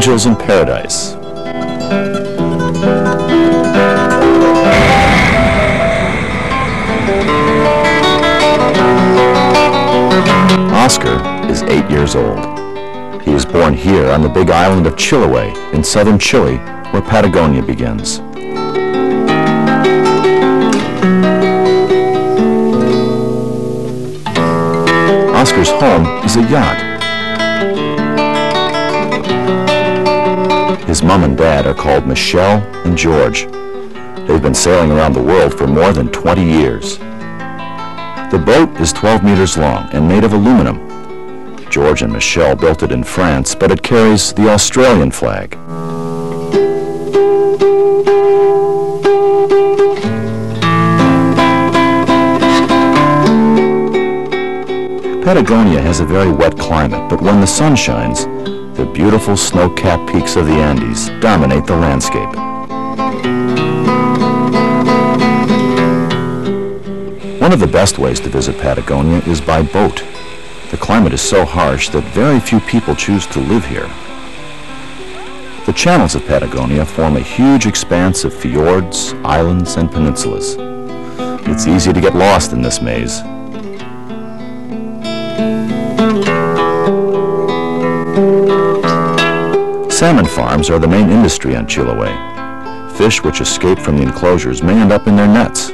angels in paradise. Oscar is 8 years old. He was born here on the big island of Chiloé in southern Chile, where Patagonia begins. Oscar's home is a yacht. His mom and dad are called Michèle and Georges. They've been sailing around the world for more than 20 years. The boat is 12 meters long and made of aluminum. Georges and Michèle built it in France, but it carries the Australian flag. Patagonia has a very wet climate, but when the sun shines, the beautiful snow-capped peaks of the Andes dominate the landscape. One of the best ways to visit Patagonia is by boat. The climate is so harsh that very few people choose to live here. The channels of Patagonia form a huge expanse of fjords, islands, and peninsulas. It's easy to get lost in this maze. Salmon farms are the main industry on Chiloé. Fish which escape from the enclosures may end up in their nets.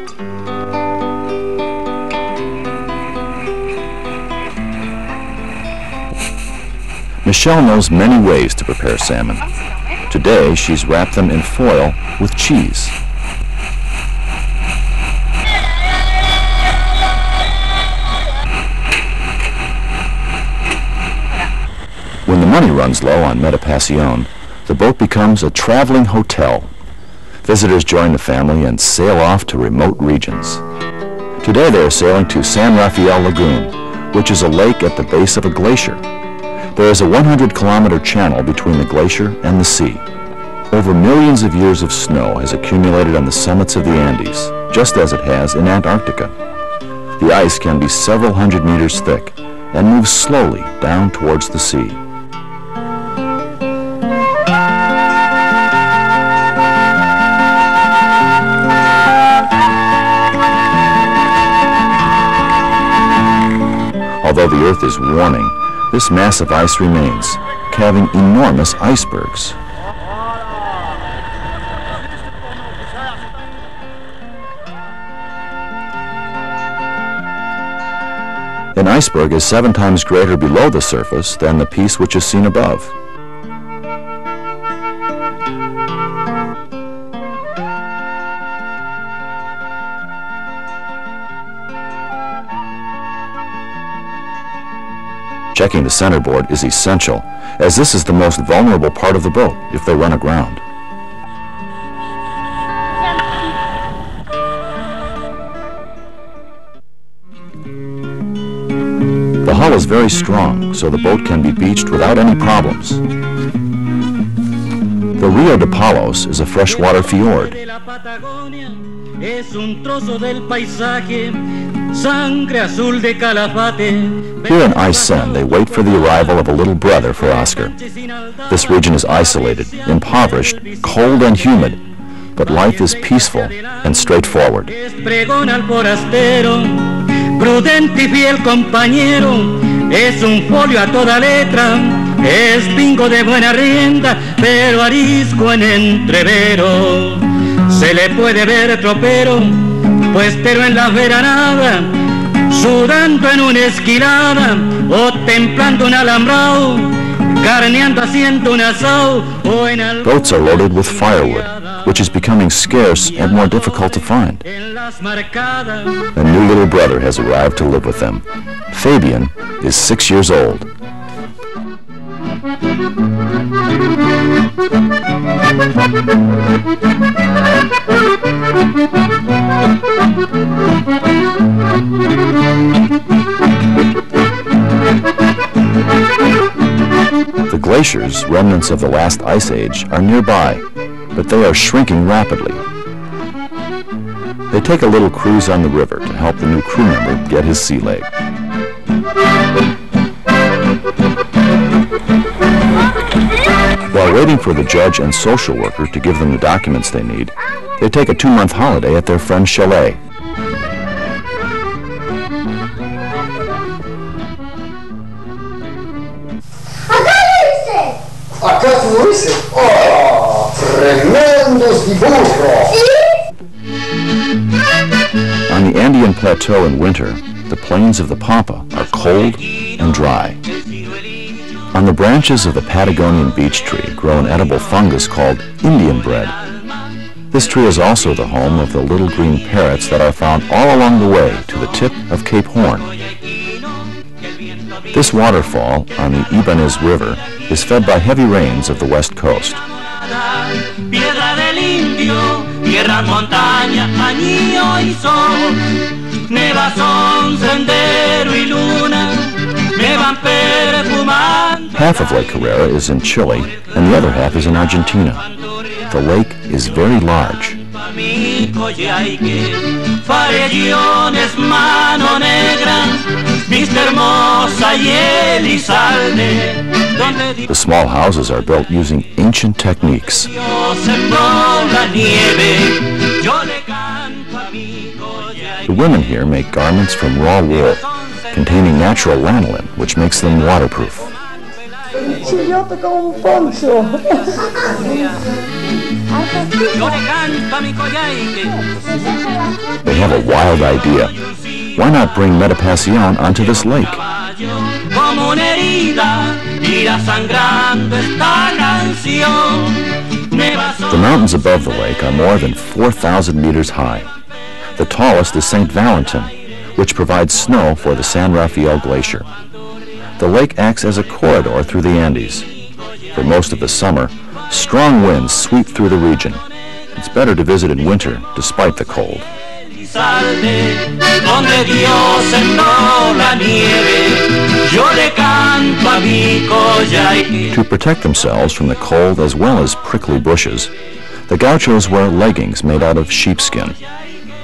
Michèle knows many ways to prepare salmon. Today, she's wrapped them in foil with cheese. When the money runs low on Métapassion, the boat becomes a traveling hotel. Visitors join the family and sail off to remote regions. Today they are sailing to San Rafael Lagoon, which is a lake at the base of a glacier. There is a 100-kilometer channel between the glacier and the sea. Over millions of years of snow has accumulated on the summits of the Andes, just as it has in Antarctica. The ice can be several hundred meters thick and moves slowly down towards the sea. Although the Earth is warming, this mass of ice remains, calving enormous icebergs. An iceberg is 7 times greater below the surface than the piece which is seen above. Checking the centerboard is essential, as this is the most vulnerable part of the boat if they run aground. The hull is very strong, so the boat can be beached without any problems. The Rio de Palos is a freshwater fjord. Here in Aysén, they wait for the arrival of a little brother for Oscar. This region is isolated, impoverished, cold and humid, but life is peaceful and straightforward. Prudente y fiel compañero, es un folio a toda letra, es pingo de buena rienda, pero arisco en entrevero. Se le puede ver tropero, puestero en la veranada, sudando en una esquilada, o templando un alambrado, carneando haciendo un asado, o en al... Boats are loaded with firewood, which is becoming scarce and more difficult to find. A new little brother has arrived to live with them. Fabian is 6 years old. The glaciers, remnants of the last ice age, are nearby, but they are shrinking rapidly. They take a little cruise on the river to help the new crew member get his sea leg. While waiting for the judge and social worker to give them the documents they need, they take a 2-month holiday at their friend's chalet. Acá tú dices, ¡oh! ¡Tremendos dibujos! On the Andean plateau in winter, the plains of the Pampa are cold and dry. On the branches of the Patagonian beech tree grow an edible fungus called Indian bread. This tree is also the home of the little green parrots that are found all along the way to the tip of Cape Horn. This waterfall on the Ibanez River is fed by heavy rains of the west coast. Half of Lake Carrera is in Chile and the other half is in Argentina. The lake is very large. The small houses are built using ancient techniques. The women here make garments from raw wool containing natural lanolin, which makes them waterproof. They have a wild idea. Why not bring Métapassion onto this lake? The mountains above the lake are more than 4,000 meters high. The tallest is St. Valentin, which provides snow for the San Rafael Glacier. The lake acts as a corridor through the Andes. For most of the summer, strong winds sweep through the region. It's better to visit in winter, despite the cold. To protect themselves from the cold as well as prickly bushes, the gauchos wear leggings made out of sheepskin.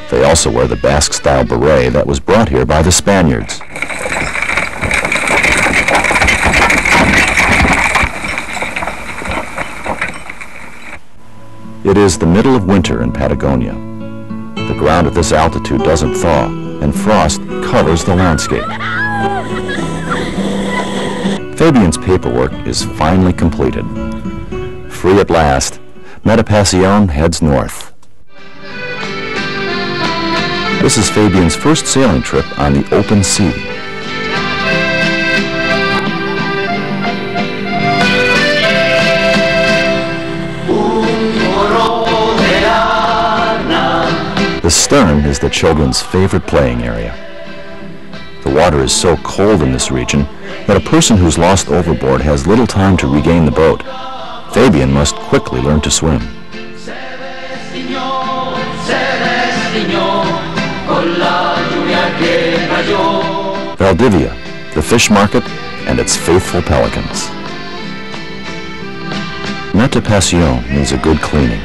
They also wear the Basque-style beret that was brought here by the Spaniards. It is the middle of winter in Patagonia. The ground at this altitude doesn't thaw, and frost covers the landscape. Fabian's paperwork is finally completed. Free at last, Métapassion heads north. This is Fabian's first sailing trip on the open sea. The stern is the children's favorite playing area. The water is so cold in this region that a person who's lost overboard has little time to regain the boat. Fabian must quickly learn to swim. Valdivia, the fish market, and its faithful pelicans. Métapassion needs a good cleaning.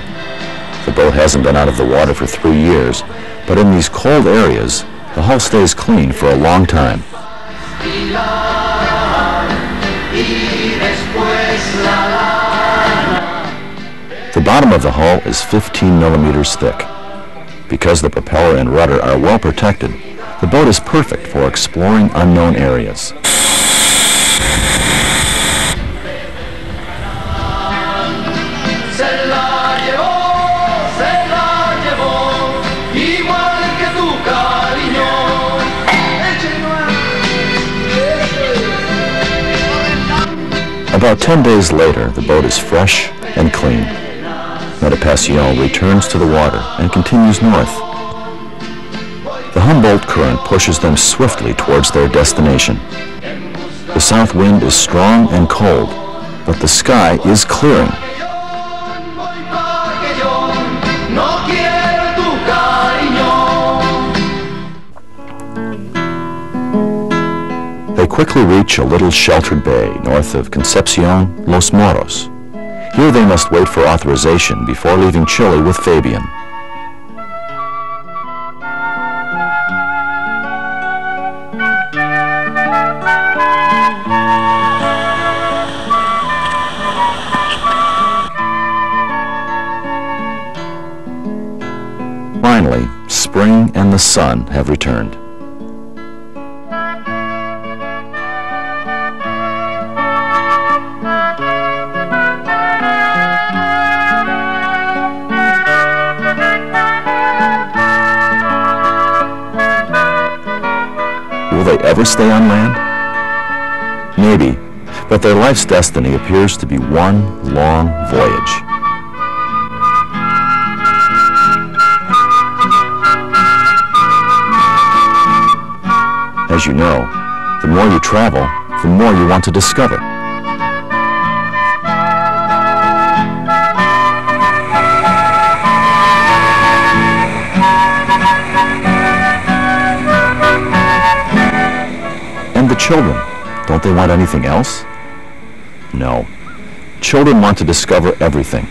The boat hasn't been out of the water for 3 years, but in these cold areas, the hull stays clean for a long time. The bottom of the hull is 15 millimeters thick. Because the propeller and rudder are well protected, the boat is perfect for exploring unknown areas. About 10 days later, the boat is fresh and clean. Métapassion returns to the water and continues north. The Humboldt current pushes them swiftly towards their destination. The south wind is strong and cold, but the sky is clearing. They quickly reach a little sheltered bay north of Concepcion, Los Moros. Here they must wait for authorization before leaving Chile with Fabian. Finally, spring and the sun have returned. Will they ever stay on land? Maybe, but their life's destiny appears to be one long voyage. As you know, the more you travel, the more you want to discover. And the children, don't they want anything else? No. Children want to discover everything.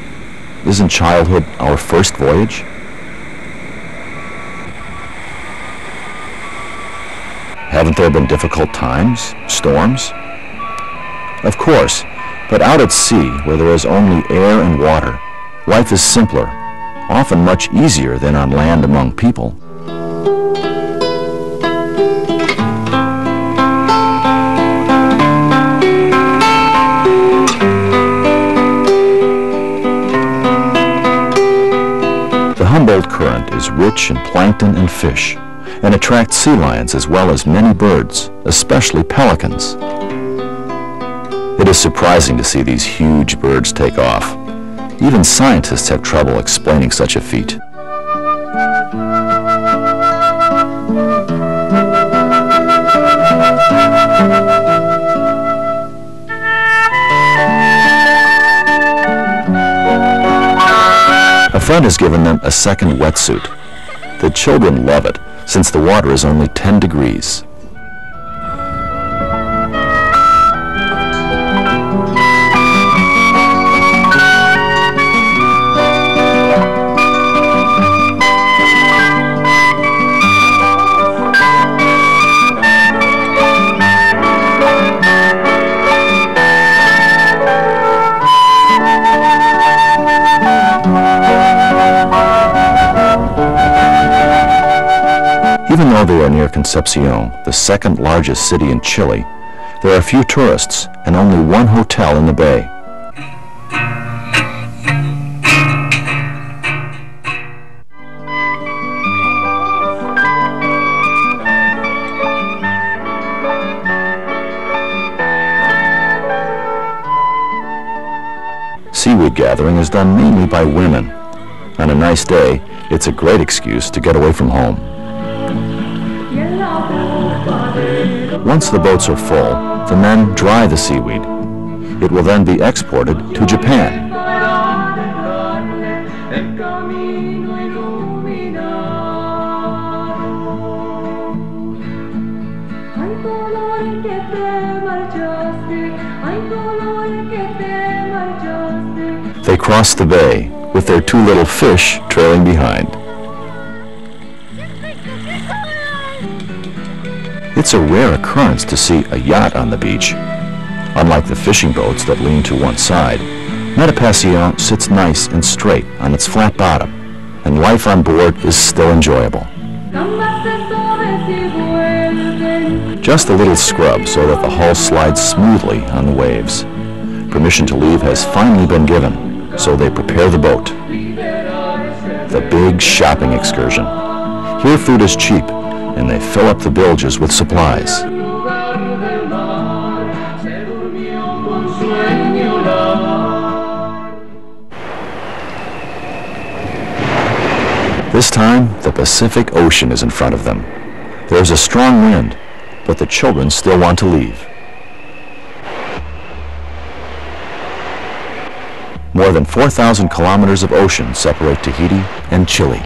Isn't childhood our first voyage? Haven't there been difficult times, storms? Of course, but out at sea, where there is only air and water, life is simpler, often much easier than on land among people. The Humboldt Current is rich in plankton and fish, and attracts sea lions as well as many birds, especially pelicans. It is surprising to see these huge birds take off. Even scientists have trouble explaining such a feat. A friend has given them a second wetsuit. The children love it, since the water is only 10 degrees. Even though they are near Concepcion, the second largest city in Chile, there are few tourists and only one hotel in the bay. Seaweed gathering is done mainly by women. On a nice day, it's a great excuse to get away from home. Once the boats are full, the men dry the seaweed. It will then be exported to Japan. They cross the bay with their two little fish trailing behind. It's a rare occurrence to see a yacht on the beach. Unlike the fishing boats that lean to one side, Métapassion sits nice and straight on its flat bottom, and life on board is still enjoyable. Just a little scrub so that the hull slides smoothly on the waves. Permission to leave has finally been given, so they prepare the boat. The big shopping excursion. Here food is cheap, and they fill up the bilges with supplies. This time, the Pacific Ocean is in front of them. There's a strong wind, but the children still want to leave. More than 4,000 kilometers of ocean separate Tahiti and Chile.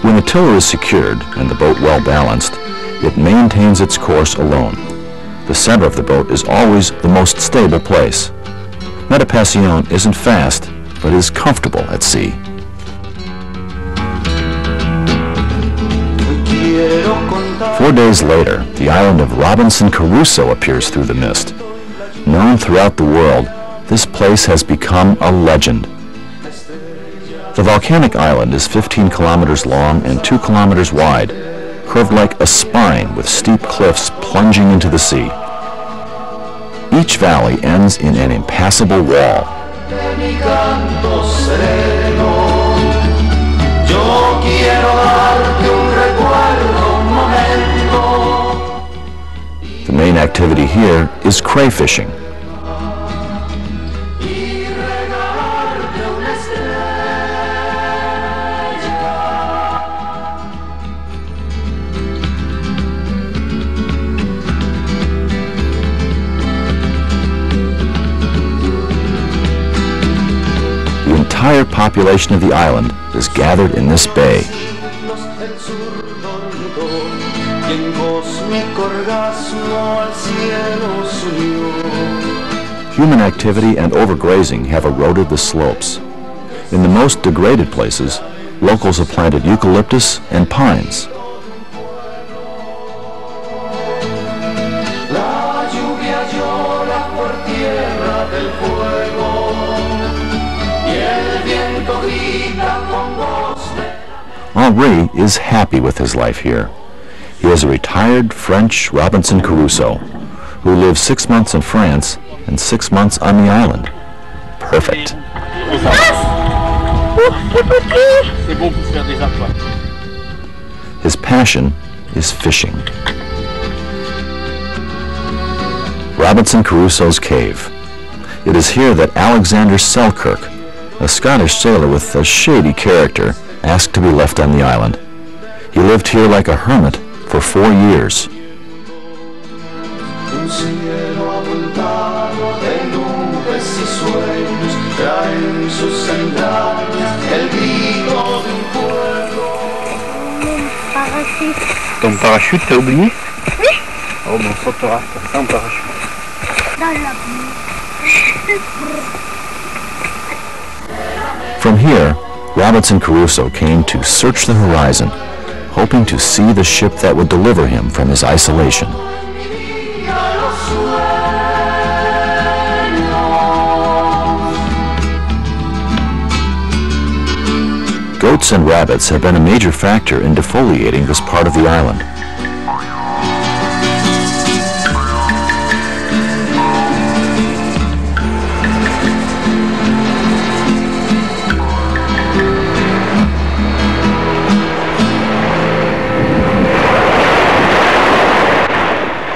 When the tiller is secured and the boat well balanced, it maintains its course alone. The center of the boat is always the most stable place. Métapassion isn't fast, but is comfortable at sea. Four days later, the island of Robinson Crusoe appears through the mist. Known throughout the world, this place has become a legend. The volcanic island is 15 kilometers long and 2 kilometers wide, curved like a spine with steep cliffs plunging into the sea. Each valley ends in an impassable wall. The main activity here is crayfishing. The entire population of the island is gathered in this bay. Human activity and overgrazing have eroded the slopes. In the most degraded places, locals have planted eucalyptus and pines. Henri is happy with his life here. He is a retired French Robinson Crusoe who lives 6 months in France and 6 months on the island. Perfect. His passion is fishing. Robinson Crusoe's Cave. It is here that Alexander Selkirk, a Scottish sailor with a shady character, asked to be left on the island. He lived here like a hermit for 4 years. Ton parachute, t'as oublié? Oui. Oh, bon, on sautera comme ça en parachute. From here, Robinson Crusoe came to search the horizon, hoping to see the ship that would deliver him from his isolation. Goats and rabbits have been a major factor in defoliating this part of the island.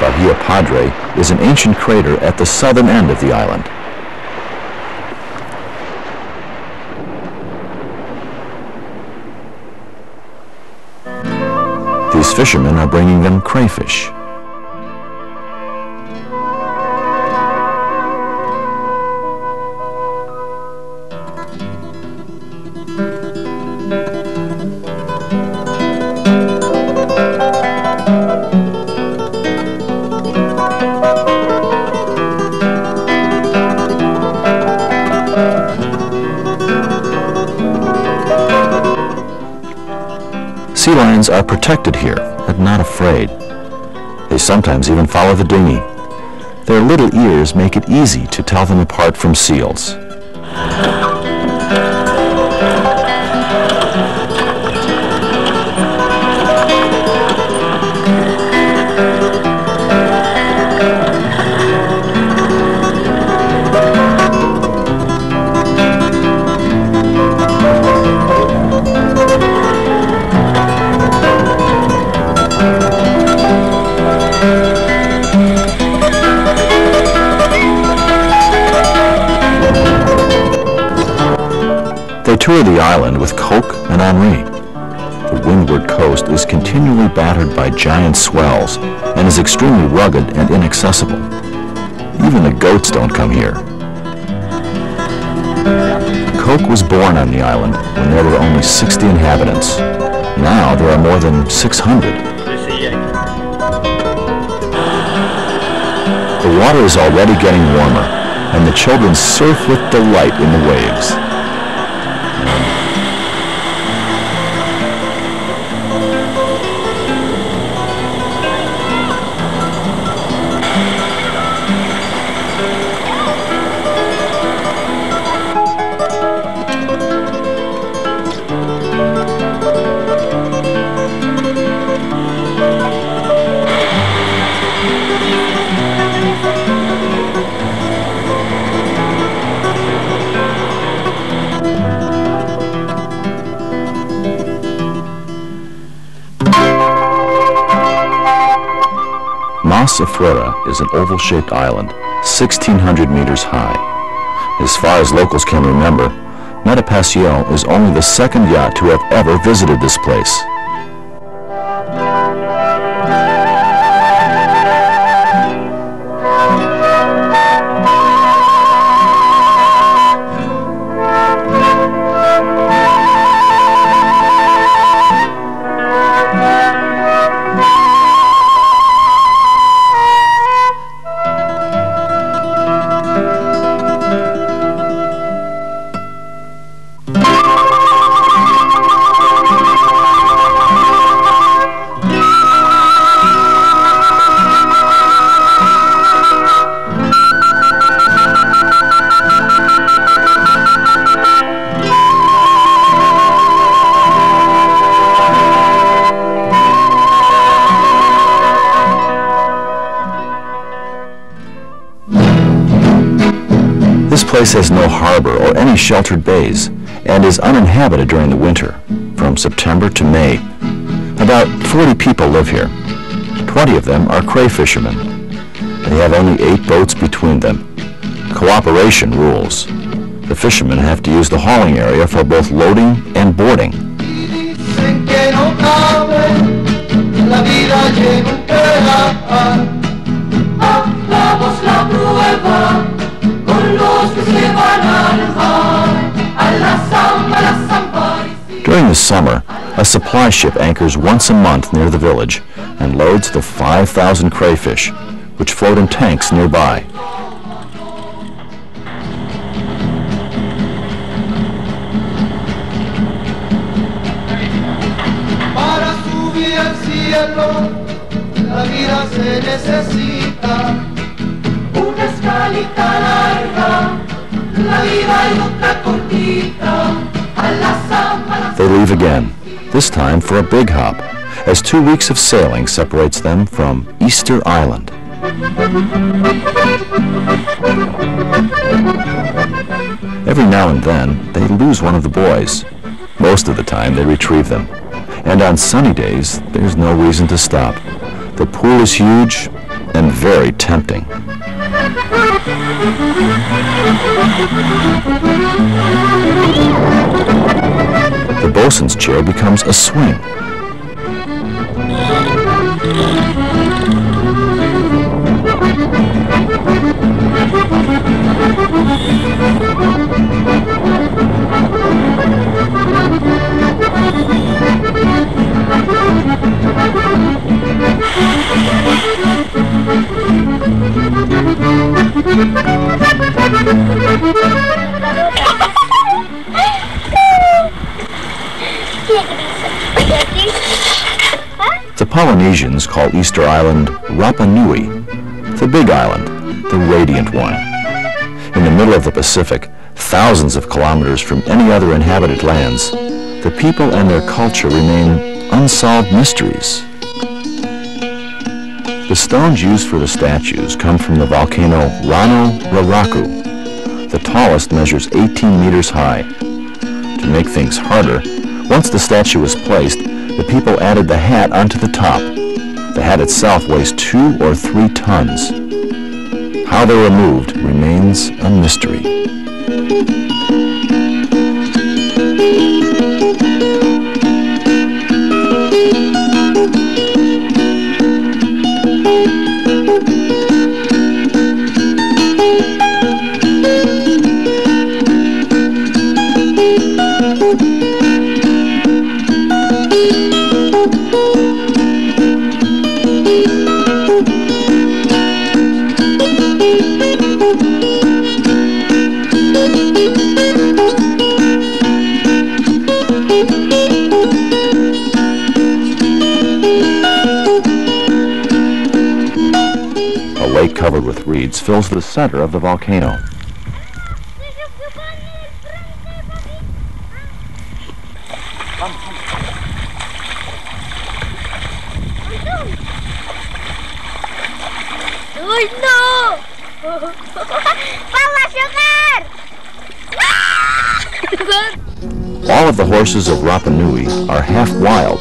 Bahia Padre is an ancient crater at the southern end of the island. These fishermen are bringing them crayfish. Sea lions are protected here and not afraid. They sometimes even follow the dinghy. Their little ears make it easy to tell them apart from seals. They tour the island with Coke and Henri. The windward coast is continually battered by giant swells and is extremely rugged and inaccessible. Even the goats don't come here. Coke was born on the island when there were only 60 inhabitants. Now there are more than 600. The water is already getting warmer, and the children surf with delight in the waves. Meffres is an oval-shaped island, 1,600 meters high. As far as locals can remember, Métapassion is only the second yacht to have ever visited this place. This place has no harbor or any sheltered bays and is uninhabited during the winter, from September to May. About 40 people live here. 20 of them are cray fishermen. They have only 8 boats between them. Cooperation rules. The fishermen have to use the hauling area for both loading and boarding. During the summer, a supply ship anchors once a month near the village and loads the 5,000 crayfish, which float in tanks nearby. Para subir al cielo, la vida se necesita una escalita larga, la vida hay otra cortita. They leave again, this time for a big hop, as 2 weeks of sailing separates them from Easter Island. Every now and then, they lose one of the boys. Most of the time, they retrieve them. And on sunny days, there's no reason to stop. The pool is huge and very tempting. The bosun's chair becomes a swing. The Polynesians call Easter Island Rapa Nui, the big island, the radiant one. In the middle of the Pacific, thousands of kilometers from any other inhabited lands, the people and their culture remain unsolved mysteries. The stones used for the statues come from the volcano Rano Raraku. The tallest measures 18 meters high. To make things harder, once the statue was placed, the people added the hat onto the top. The hat itself weighs 2 or 3 tons. How they were moved remains a mystery. lake covered with reeds fills the center of the volcano. Uy, no! Pala sugar! All of the horses of Rapa Nui are half wild.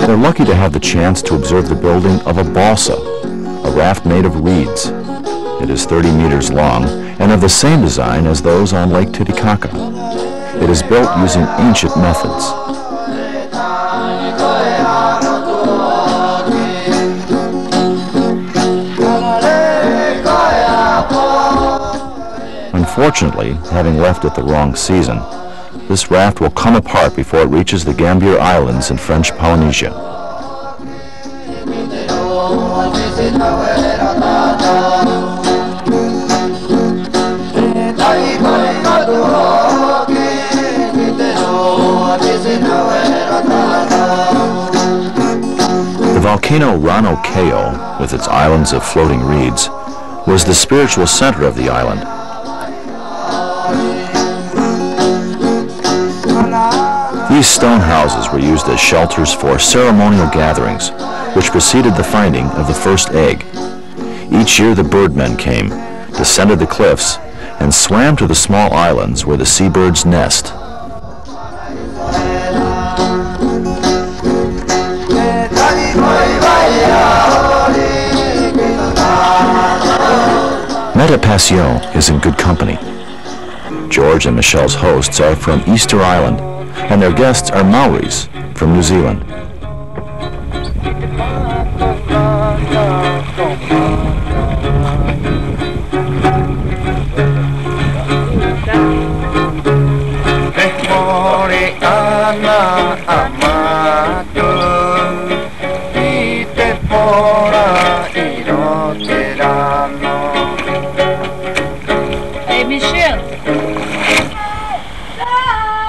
They're lucky to have the chance to observe the building of a balsa, a raft made of reeds. It is 30 meters long and of the same design as those on Lake Titicaca. It is built using ancient methods. Unfortunately, having left it the wrong season, this raft will come apart before it reaches the Gambier Islands in French Polynesia. The volcano Rano Cayo, with its islands of floating reeds, was the spiritual center of the island. These stone houses were used as shelters for ceremonial gatherings, which preceded the finding of the first egg. Each year the birdmen came, descended the cliffs, and swam to the small islands where the seabirds nest. Métapassion is in good company. George and Michèle's hosts are from Easter Island, and their guests are Maoris from New Zealand. Hey, Michèle.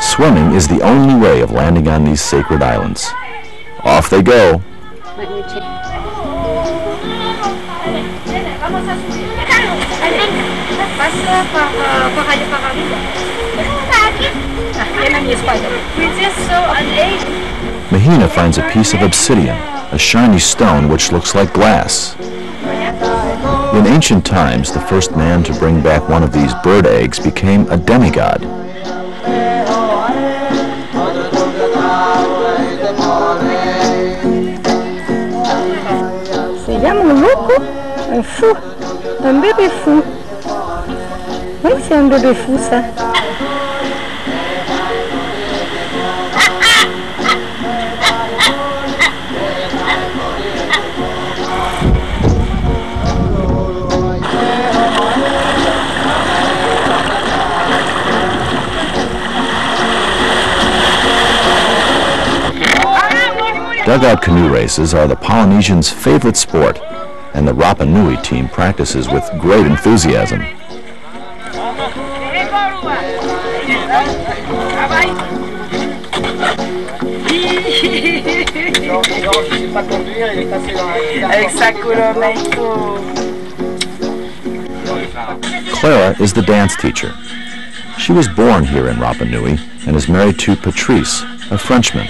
Swimming is the only way of landing on these sacred islands. Off they go. Mahina finds a piece of obsidian, a shiny stone which looks like glass. In ancient times, the first man to bring back one of these bird eggs became a demigod. Se llama un loco, un fou, un bébé fou. Oui, c'est un bébé fou, ça. Dugout canoe races are the Polynesians' favorite sport, and the Rapa Nui team practices with great enthusiasm. Clara is the dance teacher. She was born here in Rapa Nui and is married to Patrice, a Frenchman,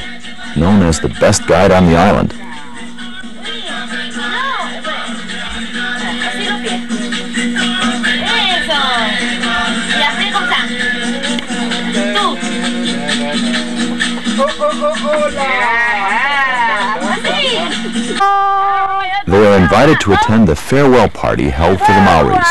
known as the best guide on the island. They are invited to attend the farewell party held for the Maoris.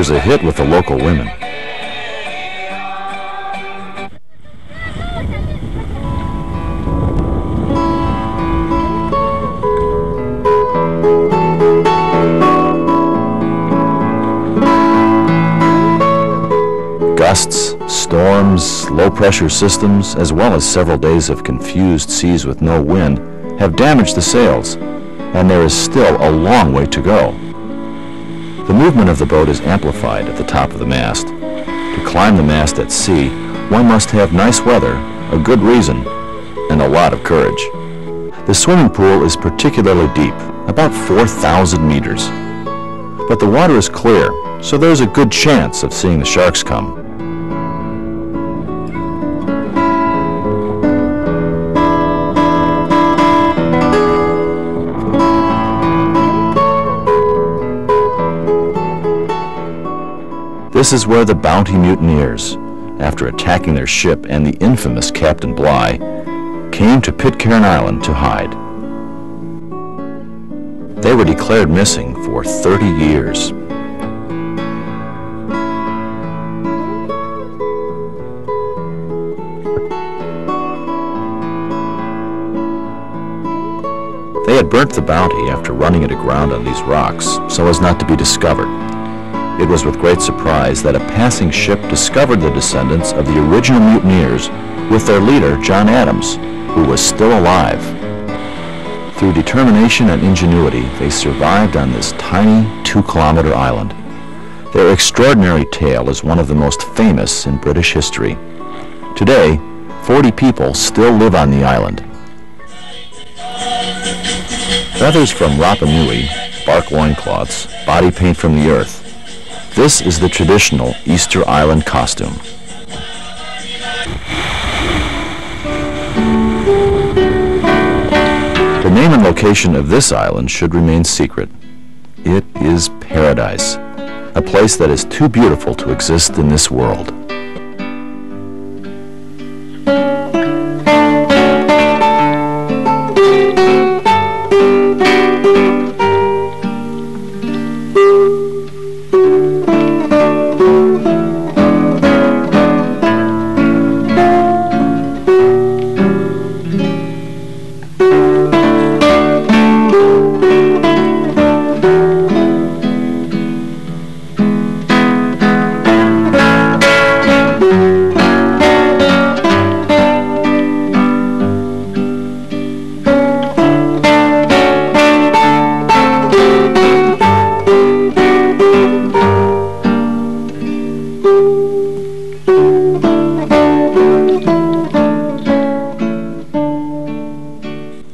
is a hit with the local women. Gusts, storms, low-pressure systems, as well as several days of confused seas with no wind, have damaged the sails, and there is still a long way to go. The movement of the boat is amplified at the top of the mast. To climb the mast at sea, one must have nice weather, a good reason, and a lot of courage. The swimming pool is particularly deep, about 4,000 meters. But the water is clear, so there's a good chance of seeing the sharks come. This is where the Bounty mutineers, after attacking their ship and the infamous Captain Bligh, came to Pitcairn Island to hide. They were declared missing for 30 years. They had burnt the Bounty after running it aground on these rocks so as not to be discovered. It was with great surprise that a passing ship discovered the descendants of the original mutineers with their leader, John Adams, who was still alive. Through determination and ingenuity, they survived on this tiny 2-kilometer island. Their extraordinary tale is one of the most famous in British history. Today, 40 people still live on the island. Feathers from Rapa Nui, bark loincloths, body paint from the earth. This is the traditional Easter Island costume. The name and location of this island should remain secret. It is paradise, a place that is too beautiful to exist in this world.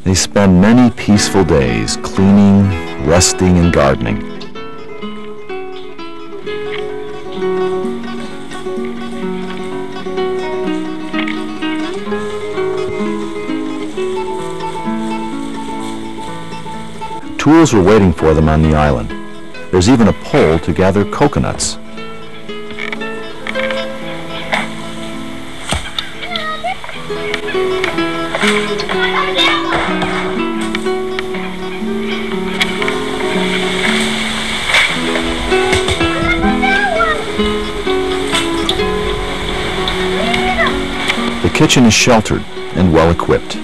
They spend many peaceful days cleaning, resting, and gardening. Tools were waiting for them on the island. There's even a pole to gather coconuts. The kitchen is sheltered and well equipped.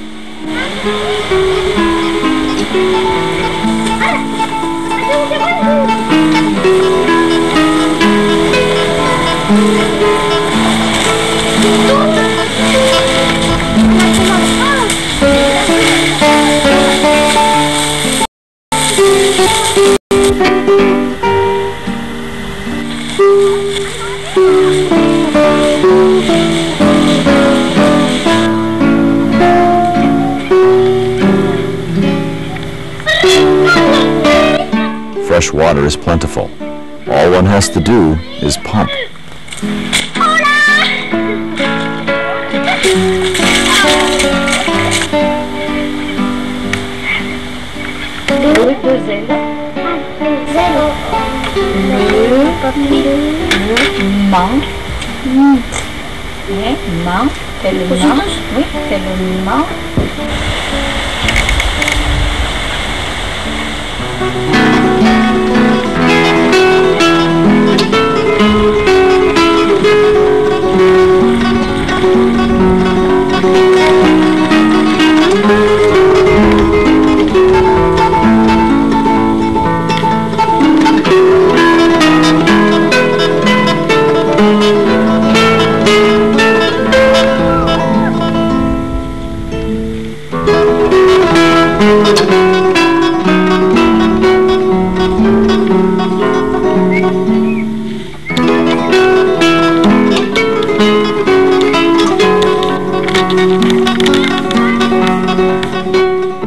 Fresh water is plentiful. All one has to do is pump.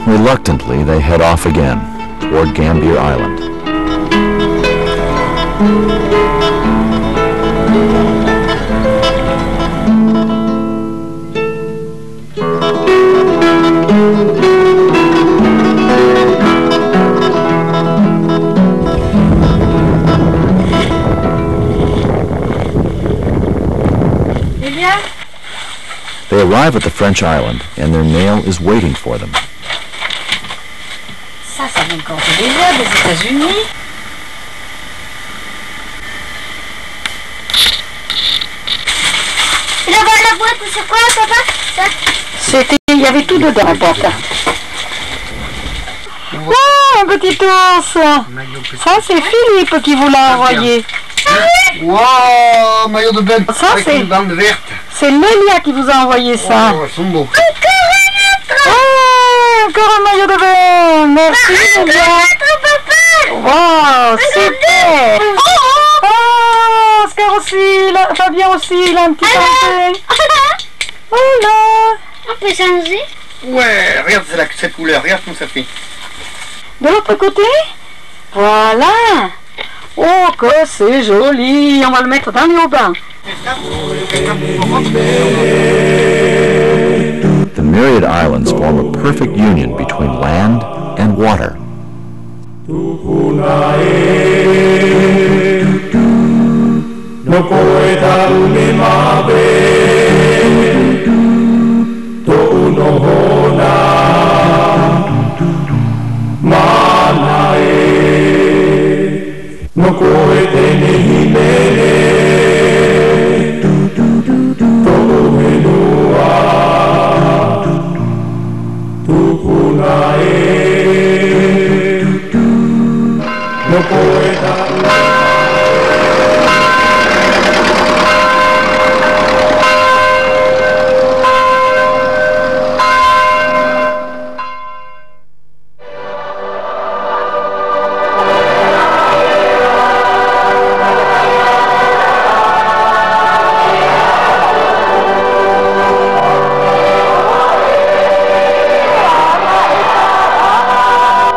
Reluctantly, they head off again toward Gambier Island. They arrive at the French island, and their mail is waiting for them. Ça vient encore déjà des États-Unis. Et là-bas, la boîte, c'est quoi, papa? Ça? C'était, il y avait tout dedans, la boîte. Oh, un petit ours. Ça, c'est Philippe qui vous l'a envoyé. Wow, maillot de bain Ça, avec c'est- une bande verte. C'est Lélia qui vous a envoyé ça. Oh, ils sont beaux. Oh, encore un maillot de bain. Merci, Lélia. Wow, super. Oh, Oscar aussi, Fabien aussi, il a un petit pain. Oh là. On peut changer? Ouais, regarde cette couleur, regarde comme ça fait. De l'autre côté? Voilà. Oh, que c'est joli. On va le mettre dans les haubans. The myriad islands form a perfect union between land and water.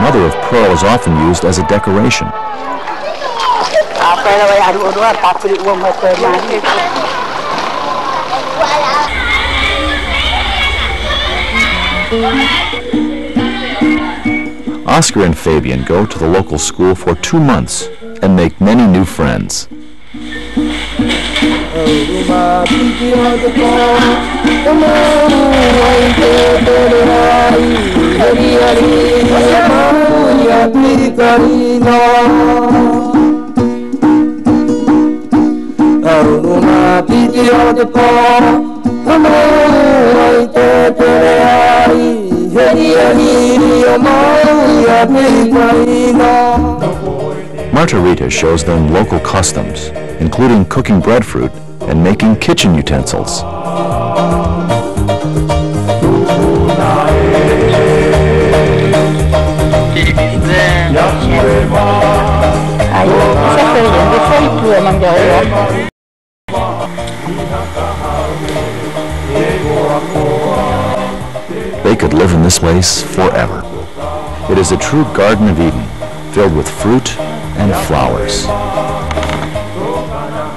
Mother of pearl is often used as a decoration. Oscar and Fabian go to the local school for 2 months and make many new friends. Margarita shows them local customs, including cooking breadfruit and making kitchen utensils. They could live in this place forever. It is a true Garden of Eden, filled with fruit and flowers.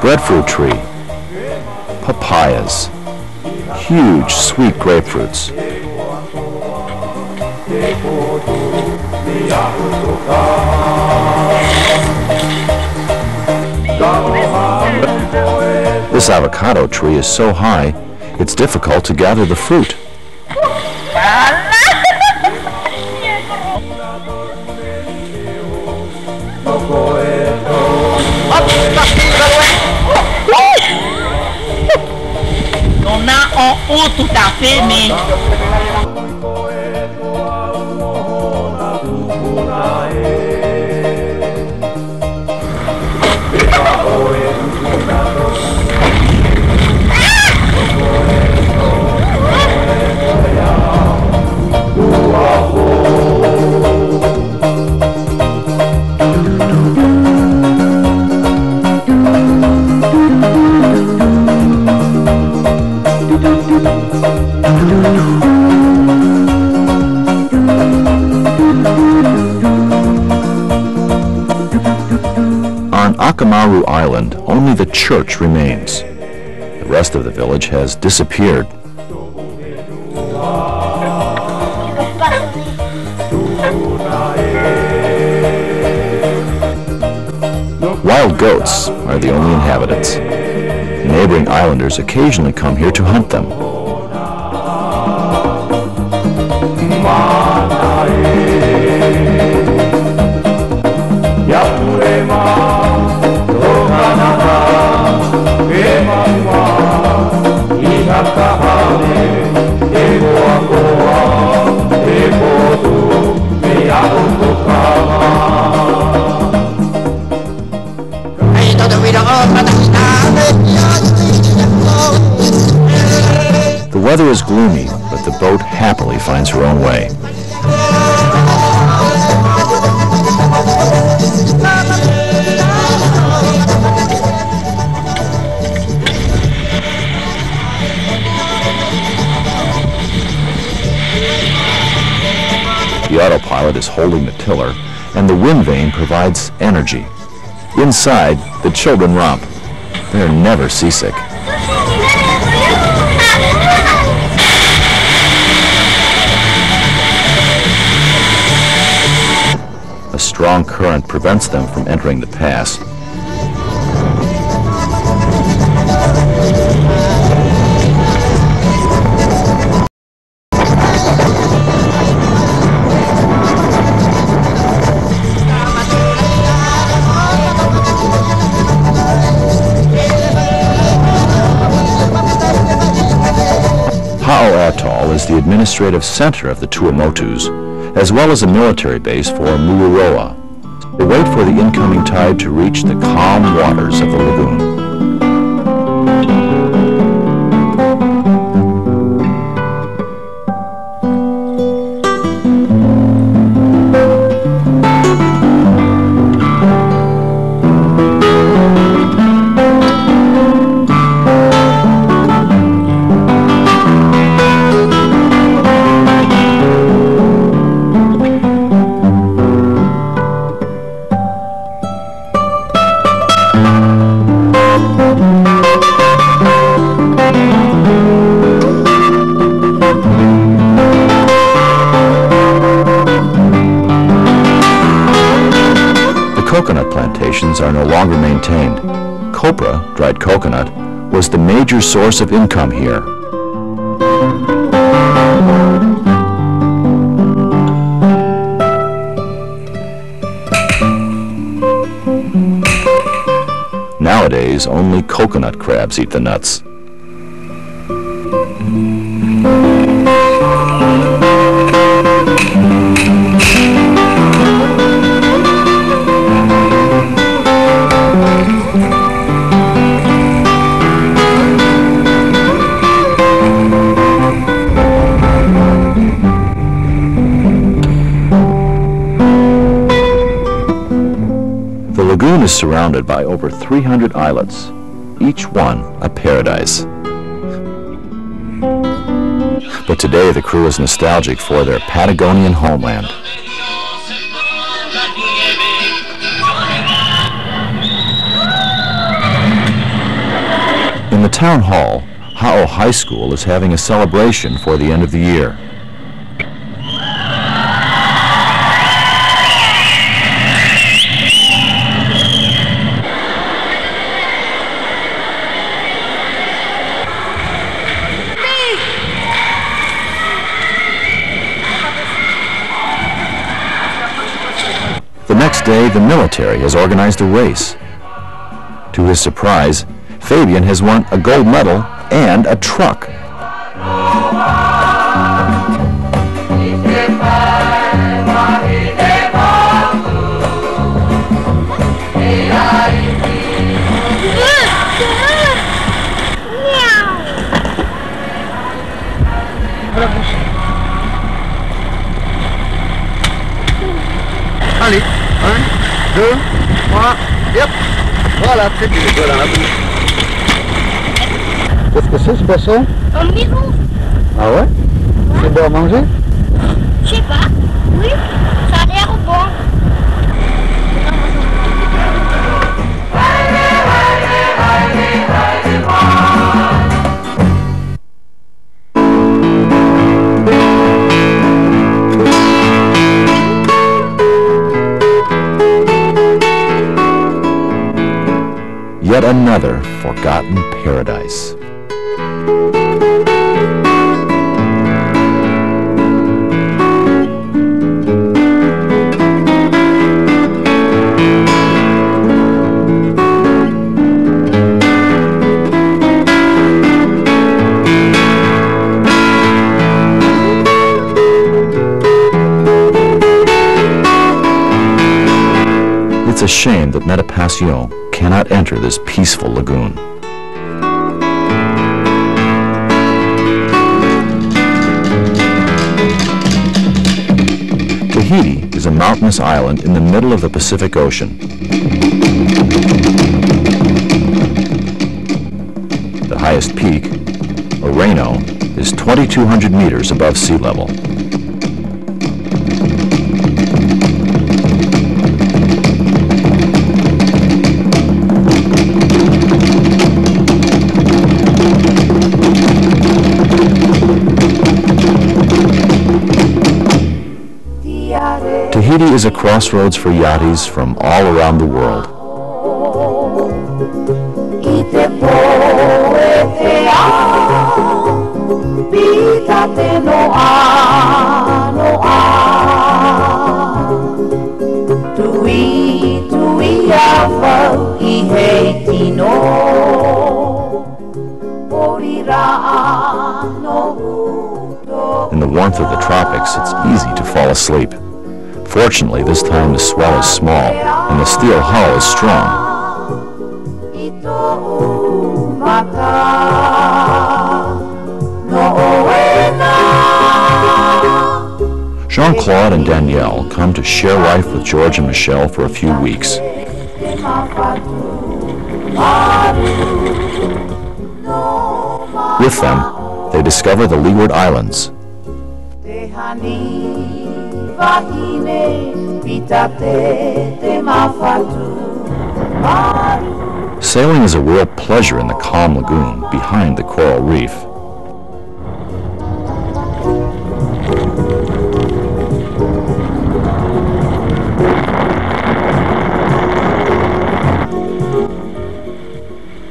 Breadfruit tree, papayas, huge sweet grapefruits. This avocado tree is so high, it's difficult to gather the fruit. On a en haut tout à fait, mais... Akamaru Island, only the church remains. The rest of the village has disappeared. Wild goats are the only inhabitants. Neighboring islanders occasionally come here to hunt them. The weather is gloomy, but the boat happily finds her own way. The autopilot is holding the tiller, and the wind vane provides energy. Inside, the children romp. They're never seasick. A strong current prevents them from entering the pass. Atoll is the administrative center of the Tuamotus, as well as a military base for Mururoa. They wait for the incoming tide to reach the calm waters of the lagoon. Coconut plantations are no longer maintained. Copra, dried coconut, was the major source of income here. Nowadays, only coconut crabs eat the nuts. The lagoon is surrounded by over 300 islets, each one a paradise. But today the crew is nostalgic for their Patagonian homeland. In the town hall, Ha'o High School is having a celebration for the end of the year. The next day, the military has organized a race. To his surprise, Fabian has won a gold medal and a truck. Allez, 1, 2, 3, hop. Voilà, très bien. Voilà la bouche. Qu'est-ce que c'est ce poisson? Un milou. Ah ouais? C'est bon à manger? Je sais pas. Oui, ça a l'air bon. yet another forgotten paradise. It's a shame that Métapassion cannot enter this peaceful lagoon. Tahiti is a mountainous island in the middle of the Pacific Ocean. The highest peak, Oreno, is 2,200 meters above sea level. Tahiti is a crossroads for yachties from all around the world. In the warmth of the tropics, it's easy to fall asleep. Fortunately, this time the swell is small and the steel hull is strong. Jean-Claude and Danielle come to share life with George and Michèle for a few weeks. With them, they discover the Leeward Islands. Sailing is a real pleasure in the calm lagoon behind the coral reef.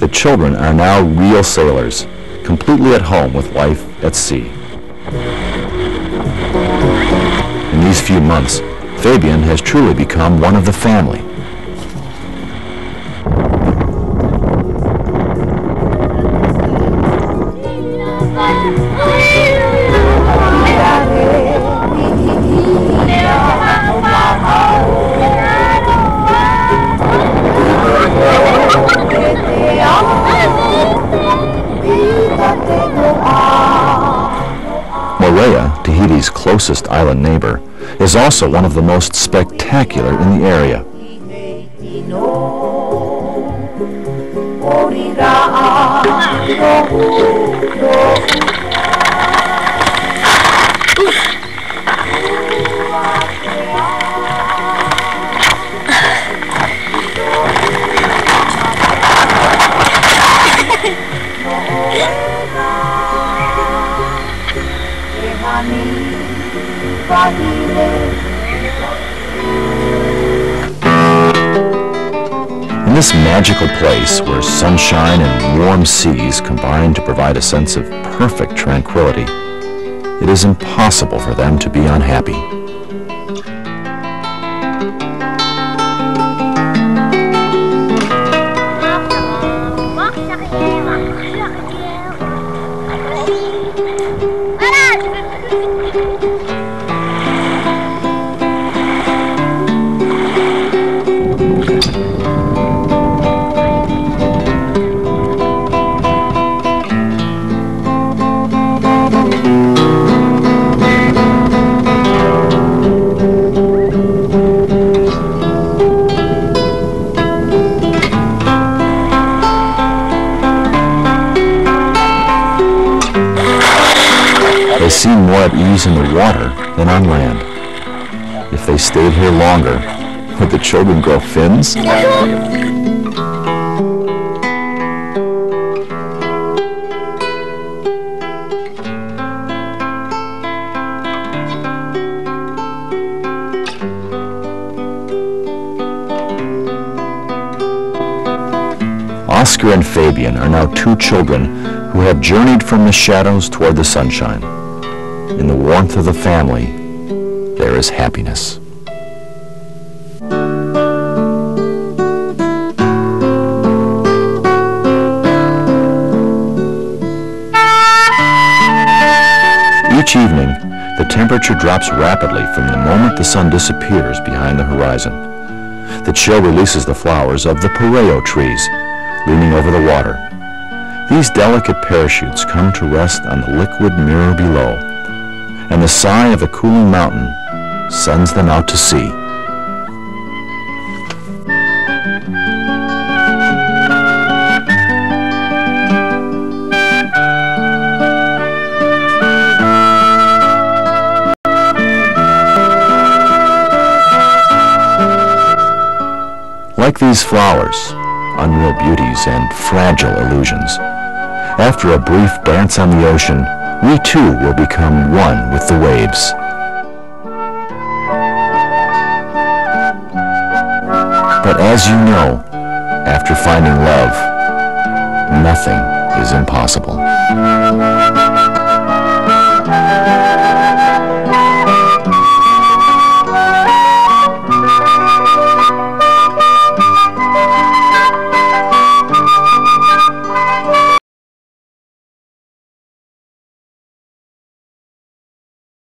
The children are now real sailors, completely at home with life at sea. In these few months, Fabian has truly become one of the family. Tahiti's closest island neighbor, is also one of the most spectacular in the area. In this magical place where sunshine and warm seas combine to provide a sense of perfect tranquility, it is impossible for them to be unhappy. They seem more at ease in the water than on land. If they stayed here longer, would the children grow fins? Oscar and Fabian are now two children who have journeyed from the shadows toward the sunshine. In the warmth of the family, there is happiness. Each evening, the temperature drops rapidly from the moment the sun disappears behind the horizon. The chill releases the flowers of the pareo trees, leaning over the water. These delicate parachutes come to rest on the liquid mirror below, and the sigh of the cooling mountain sends them out to sea. Like these flowers, unreal beauties and fragile illusions, after a brief dance on the ocean, we too will become one with the waves. But as you know, after finding love, nothing is impossible.